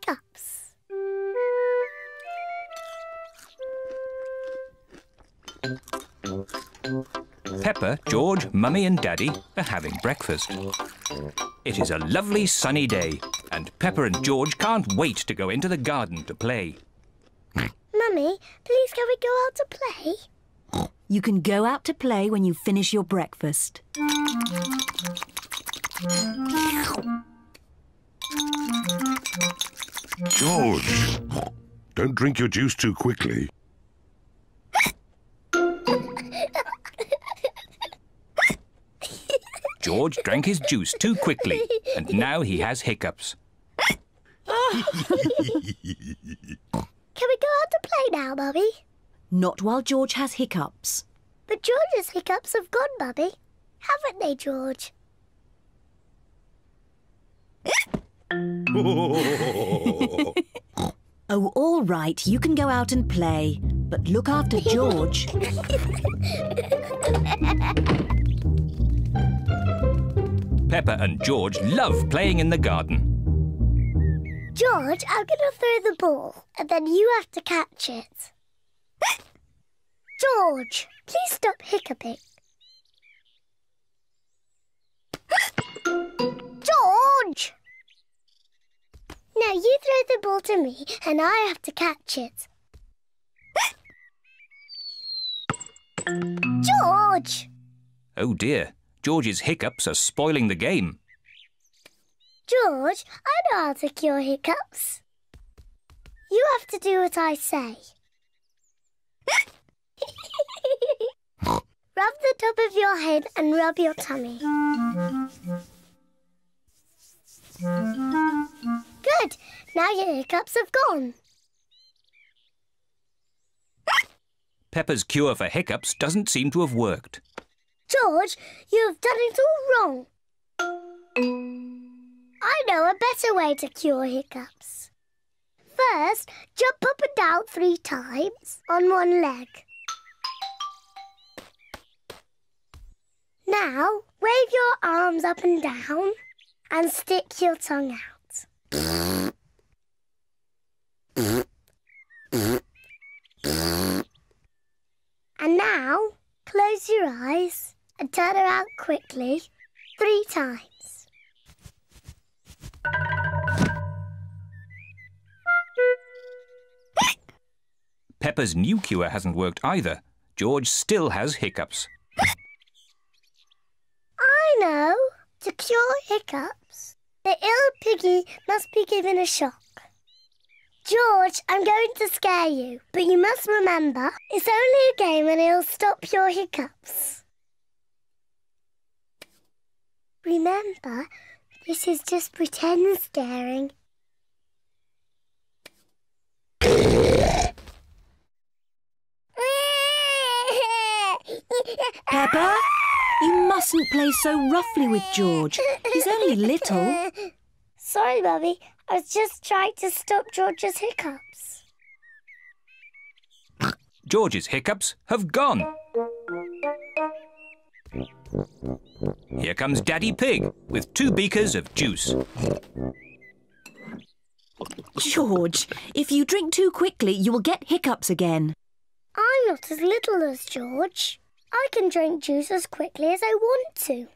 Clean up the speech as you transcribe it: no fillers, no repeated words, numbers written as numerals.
hiccups. Peppa, George, Mummy and Daddy are having breakfast. It is a lovely sunny day and Peppa and George can't wait to go into the garden to play. Mummy, please can we go out to play? You can go out to play when you finish your breakfast. George, don't drink your juice too quickly. George drank his juice too quickly and now he has hiccups. Can we go out to play now, Mummy? Not while George has hiccups. But George's hiccups have gone, Mummy. Haven't they, George? Oh, all right, you can go out and play, but look after George. Peppa and George love playing in the garden. George, I'm going to throw the ball, and then you have to catch it. George, please stop hiccuping. George! Now you throw the ball to me, and I have to catch it. George! Oh dear, George's hiccups are spoiling the game. George, I know how to cure hiccups. You have to do what I say. Rub the top of your head and rub your tummy. Good. Now your hiccups have gone. Peppa's cure for hiccups doesn't seem to have worked. George, you have done it all wrong. I know a better way to cure hiccups. First, jump up and down 3 times on one leg. Now, wave your arms up and down and stick your tongue out. And now, close your eyes and turn around quickly 3 times. Peppa's new cure hasn't worked either. George still has hiccups. I know. To cure hiccups, the ill piggy must be given a shock. George, I'm going to scare you, but you must remember, it's only a game and it'll stop your hiccups. Remember, this is just pretend scaring. Peppa, you mustn't play so roughly with George. He's only little. Sorry, Mummy. I was just trying to stop George's hiccups. George's hiccups have gone. Here comes Daddy Pig with 2 beakers of juice. George, if you drink too quickly, you will get hiccups again. I'm not as little as George. I can drink juice as quickly as I want to.